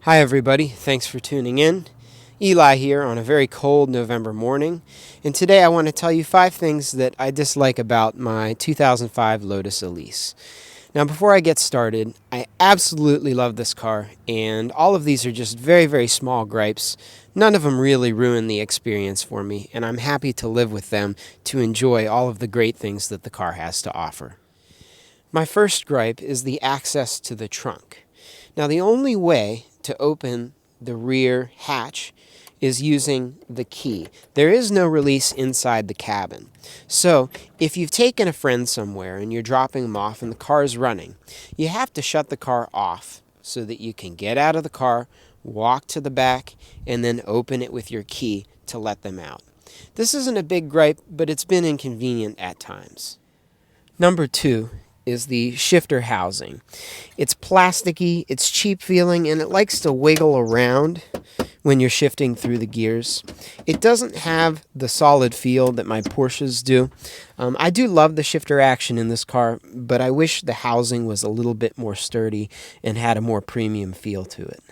Hi everybody, thanks for tuning in. Eli here on a very cold November morning, and today I want to tell you 5 things that I dislike about my 2005 Lotus Elise. Now before I get started, I absolutely love this car, and all of these are just very, very small gripes. None of them really ruin the experience for me, and I'm happy to live with them to enjoy all of the great things that the car has to offer. My first gripe is the access to the trunk. Now the only way to open the rear hatch is using the key. There is no release inside the cabin. So if you've taken a friend somewhere and you're dropping them off and the car is running, you have to shut the car off so that you can get out of the car, walk to the back, and then open it with your key to let them out. This isn't a big gripe, but it's been inconvenient at times. Number 2 is the shifter housing. It's plasticky, it's cheap feeling, and it likes to wiggle around when you're shifting through the gears. It doesn't have the solid feel that my Porsches do. I do love the shifter action in this car, but I wish the housing was a little bit more sturdy and had a more premium feel to it.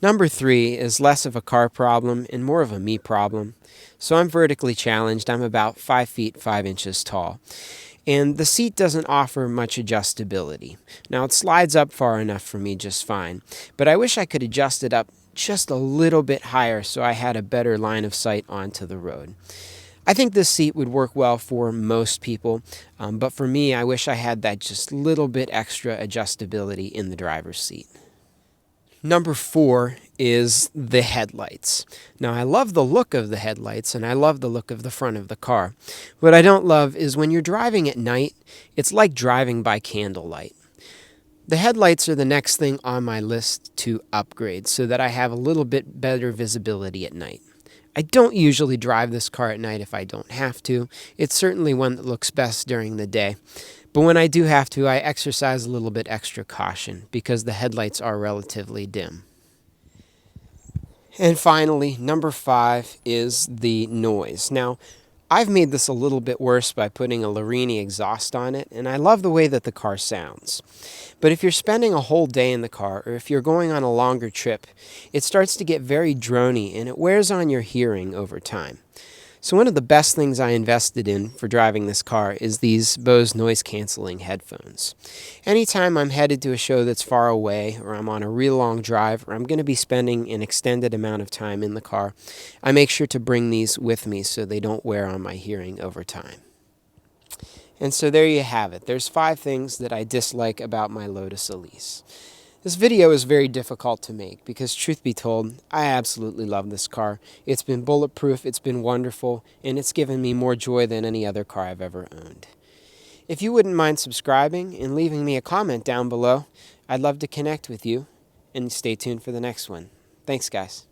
Number 3 is less of a car problem and more of a me problem. So I'm vertically challenged. I'm about 5 feet 5 inches tall. And the seat doesn't offer much adjustability. Now it slides up far enough for me just fine, but I wish I could adjust it up just a little bit higher so I had a better line of sight onto the road. I think this seat would work well for most people, but for me I wish I had that just little bit extra adjustability in the driver's seat. Number 4 is the headlights. Now, I love the look of the headlights, and I love the look of the front of the car. What I don't love is when you're driving at night, it's like driving by candlelight. The headlights are the next thing on my list to upgrade so that I have a little bit better visibility at night. I don't usually drive this car at night if I don't have to. It's certainly one that looks best during the day. But when I do have to, I exercise a little bit extra caution because the headlights are relatively dim. And finally, number 5 is the noise. Now, I've made this a little bit worse by putting a Larini exhaust on it, and I love the way that the car sounds. But if you're spending a whole day in the car, or if you're going on a longer trip, it starts to get very drony, and it wears on your hearing over time. So one of the best things I invested in for driving this car is these Bose noise-canceling headphones. Anytime I'm headed to a show that's far away, or I'm on a real long drive, or I'm going to be spending an extended amount of time in the car, I make sure to bring these with me so they don't wear on my hearing over time. And so there you have it. There's 5 things that I dislike about my Lotus Elise. This video is very difficult to make because, truth be told, I absolutely love this car. It's been bulletproof, it's been wonderful, and it's given me more joy than any other car I've ever owned. If you wouldn't mind subscribing and leaving me a comment down below, I'd love to connect with you, and stay tuned for the next one. Thanks, guys.